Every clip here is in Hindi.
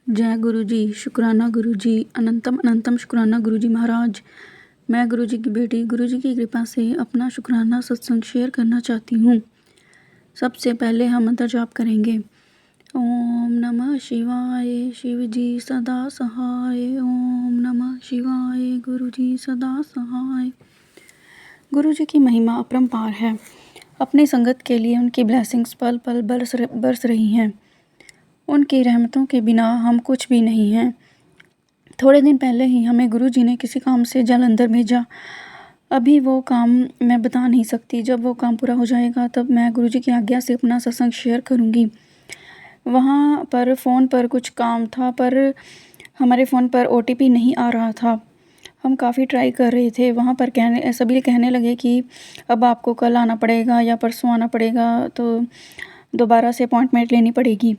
जय गुरु जी। शुक्राना गुरु जी। अनंतम अनंतम शुक्राना गुरु जी महाराज। मैं गुरु जी की बेटी गुरु जी की कृपा से अपना शुक्राना सत्संग शेयर करना चाहती हूँ। सबसे पहले हम मंत्र जाप करेंगे। ओम नमः शिवाय, शिव जी सदा सहाय। ओम नमः शिवाय, गुरु जी सदा सहाय। गुरु जी की महिमा अपरंपार है। अपनी संगत के लिए उनकी ब्लेसिंग्स पल पल बरस रही हैं। उनकी रहमतों के बिना हम कुछ भी नहीं हैं। थोड़े दिन पहले ही हमें गुरु जी ने किसी काम से जालंधर भेजा। अभी वो काम मैं बता नहीं सकती। जब वो काम पूरा हो जाएगा तब मैं गुरु जी की आज्ञा से अपना सत्संग शेयर करूँगी। वहाँ पर फ़ोन पर कुछ काम था पर हमारे फ़ोन पर OTP नहीं आ रहा था। हम काफ़ी ट्राई कर रहे थे। वहाँ पर सभी कहने लगे कि अब आपको कल आना पड़ेगा या परसों आना पड़ेगा, तो दोबारा से अपॉइंटमेंट लेनी पड़ेगी।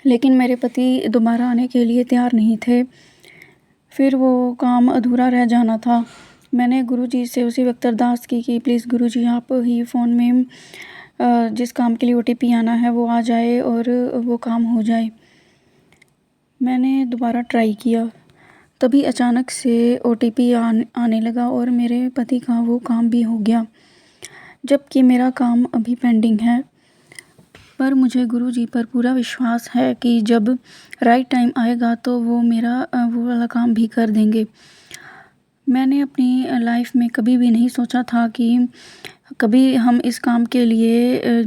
लेकिन मेरे पति दोबारा आने के लिए तैयार नहीं थे। फिर वो काम अधूरा रह जाना था। मैंने गुरुजी से उसी वक्त अरदास की कि प्लीज़ गुरुजी आप ही फ़ोन में जिस काम के लिए OTP आना है वो आ जाए और वो काम हो जाए। मैंने दोबारा ट्राई किया। तभी अचानक से OTP आने लगा और मेरे पति का वो काम भी हो गया, जबकि मेरा काम अभी पेंडिंग है। पर मुझे गुरु जी पर पूरा विश्वास है कि जब राइट टाइम आएगा तो वो मेरा वो वाला काम भी कर देंगे। मैंने अपनी लाइफ में कभी भी नहीं सोचा था कि कभी हम इस काम के लिए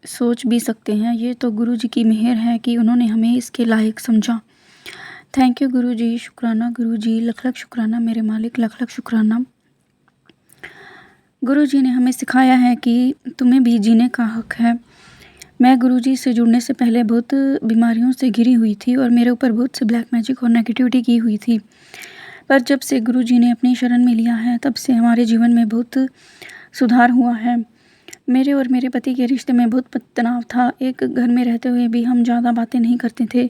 सोच भी सकते हैं। ये तो गुरु जी की मेहर है कि उन्होंने हमें इसके लायक समझा। थैंक यू गुरु जी। शुक्राना गुरु जी। लख लख शुक्राना मेरे मालिक। लख लख शुक्राना। गुरु जी ने हमें सिखाया है कि तुम्हें भी जीने का हक है। मैं गुरुजी से जुड़ने से पहले बहुत बीमारियों से घिरी हुई थी और मेरे ऊपर बहुत से ब्लैक मैजिक और नेगेटिविटी की हुई थी। पर जब से गुरुजी ने अपनी शरण में लिया है तब से हमारे जीवन में बहुत सुधार हुआ है। मेरे और मेरे पति के रिश्ते में बहुत तनाव था। एक घर में रहते हुए भी हम ज़्यादा बातें नहीं करते थे।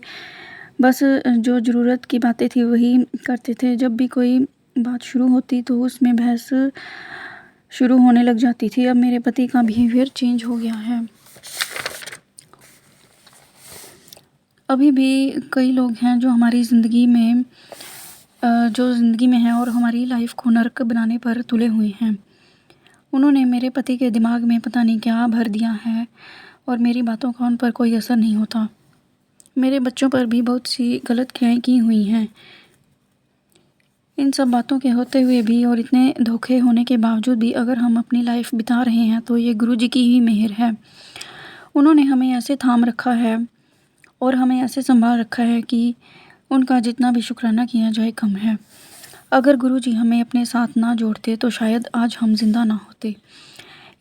बस जो ज़रूरत की बातें थी वही करते थे। जब भी कोई बात शुरू होती तो उसमें बहस शुरू होने लग जाती थी। अब मेरे पति का बिहेवियर चेंज हो गया है। अभी भी कई लोग हैं जो हमारी ज़िंदगी में हैं और हमारी लाइफ को नरक बनाने पर तुले हुए हैं। उन्होंने मेरे पति के दिमाग में पता नहीं क्या भर दिया है और मेरी बातों का उन पर कोई असर नहीं होता। मेरे बच्चों पर भी बहुत सी गलत क्रियाएं की हुई हैं। इन सब बातों के होते हुए भी और इतने धोखे होने के बावजूद भी अगर हम अपनी लाइफ बिता रहे हैं तो ये गुरु जी की ही मेहर है। उन्होंने हमें ऐसे थाम रखा है और हमें ऐसे संभाल रखा है कि उनका जितना भी शुक्राना किया जाए कम है। अगर गुरुजी हमें अपने साथ ना जोड़ते तो शायद आज हम जिंदा ना होते।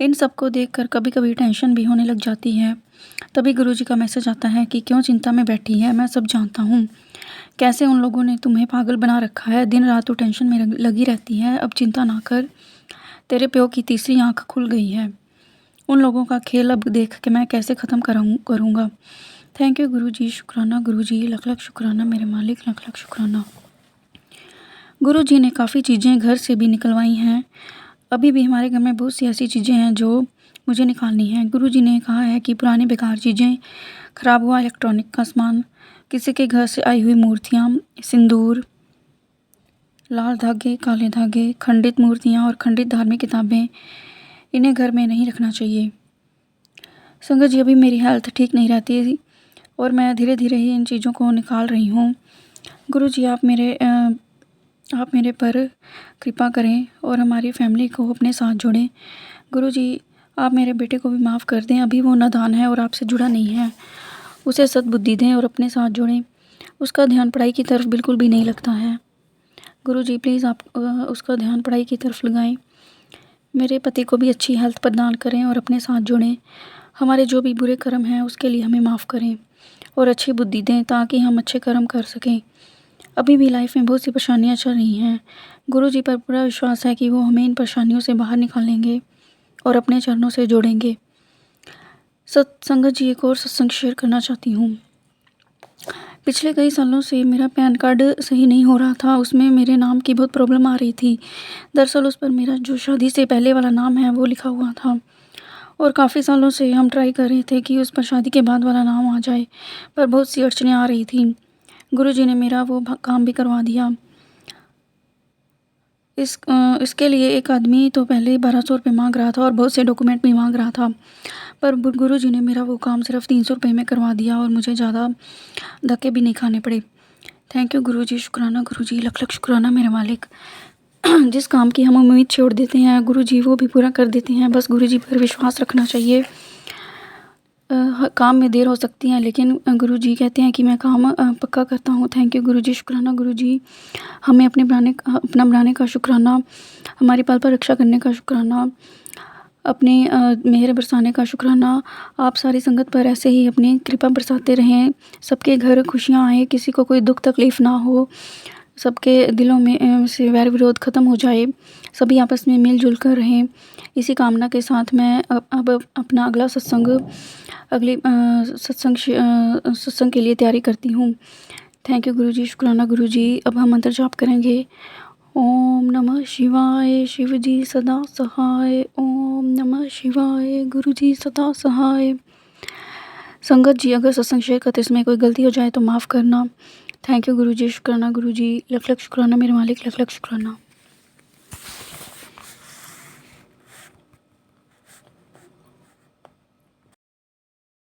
इन सब को देखकर कभी कभी टेंशन भी होने लग जाती है। तभी गुरुजी का मैसेज आता है कि क्यों चिंता में बैठी है, मैं सब जानता हूँ। कैसे उन लोगों ने तुम्हें पागल बना रखा है, दिन रात तो टेंशन में लगी रहती है। अब चिंता ना कर, तेरे प्यो की तीसरी आँख खुल गई है। उन लोगों का खेल अब देख के मैं कैसे ख़त्म करूँगा। थैंक यू गुरु जी। शुक्राना गुरु जी। लख लख शुक्राना मेरे मालिक। लख लख शुक्राना। गुरु जी ने काफ़ी चीज़ें घर से भी निकलवाई हैं। अभी भी हमारे घर में बहुत सी ऐसी चीज़ें हैं जो मुझे निकालनी हैं। गुरु जी ने कहा है कि पुरानी बेकार चीज़ें, ख़राब हुआ इलेक्ट्रॉनिक का सामान, किसी के घर से आई हुई मूर्तियाँ, सिंदूर, लाल धागे, काले धागे, खंडित मूर्तियाँ और खंडित धार्मिक किताबें, इन्हें घर में नहीं रखना चाहिए। संगत जी, अभी मेरी हेल्थ ठीक नहीं रहती और मैं धीरे धीरे ही इन चीज़ों को निकाल रही हूँ। गुरु जी आप मेरे पर कृपा करें और हमारी फैमिली को अपने साथ जोड़ें। गुरु जी आप मेरे बेटे को भी माफ़ कर दें। अभी वो नादान है और आपसे जुड़ा नहीं है। उसे सद्बुद्धि दें और अपने साथ जोड़ें। उसका ध्यान पढ़ाई की तरफ बिल्कुल भी नहीं लगता है। गुरु जी प्लीज़ आप उसका ध्यान पढ़ाई की तरफ लगाएं। मेरे पति को भी अच्छी हेल्थ प्रदान करें और अपने साथ जोड़ें। हमारे जो भी बुरे कर्म हैं उसके लिए हमें माफ़ करें और अच्छी बुद्धि दें ताकि हम अच्छे कर्म कर सकें। अभी भी लाइफ में बहुत सी परेशानियां चल रही हैं। गुरु जी पर पूरा विश्वास है कि वो हमें इन परेशानियों से बाहर निकालेंगे और अपने चरणों से जोड़ेंगे। संगत जी एक और सत्संग शेयर करना चाहती हूँ। पिछले कई सालों से मेरा पैन कार्ड सही नहीं हो रहा था। उसमें मेरे नाम की बहुत प्रॉब्लम आ रही थी। दरअसल उस पर मेरा जो शादी से पहले वाला नाम है वो लिखा हुआ था और काफ़ी सालों से हम ट्राई कर रहे थे कि उस पर शादी के बाद वाला नाम आ जाए, पर बहुत सी अड़चनें आ रही थी। गुरुजी ने मेरा वो काम भी करवा दिया। इसके लिए एक आदमी तो पहले 1200 रुपये मांग रहा था और बहुत से डॉक्यूमेंट भी मांग रहा था, पर गुरुजी ने मेरा वो काम सिर्फ 300 रुपये में करवा दिया और मुझे ज़्यादा धक्के भी नहीं खाने पड़े। थैंक यू गुरुजी, शुक्राना गुरुजी, लख लख शुक्राना मेरे मालिक। जिस काम की हम उम्मीद छोड़ देते हैं गुरुजी वो भी पूरा कर देते हैं। बस गुरुजी पर विश्वास रखना चाहिए। काम में देर हो सकती है लेकिन गुरुजी कहते हैं कि मैं काम पक्का करता हूँ। थैंक यू गुरुजी, शुक्राना गुरुजी, हमें अपना बनाने का शुक्राना, हमारी पल पर रक्षा करने का शुक्राना, अपने मेहर बरसाने का शुक्राना। आप सारी संगत पर ऐसे ही अपनी कृपा बरसाते रहें, सबके घर खुशियाँ आए, किसी को कोई दुख तकलीफ़ ना हो, सबके दिलों में से वैर विरोध ख़त्म हो जाए, सभी आपस में मिलजुल कर रहें। इसी कामना के साथ मैं अब अपना अगला सत्संग के लिए तैयारी करती हूँ। थैंक यू गुरुजी, शुक्राना गुरुजी। अब हम मंत्र जाप करेंगे। ओम नमः शिवाय, शिव जी सदा सहाय। ओम नमः शिवाय, गुरु जी सदा सहाय। संगत जी, अगर सत्संग शेयर करते समय कोई गलती हो जाए तो माफ़ करना। थैंक यू गुरुजी, शुक्राना गुरुजी, लख लख शुक्राना मेरे मालिक, लख लख शुक्राना।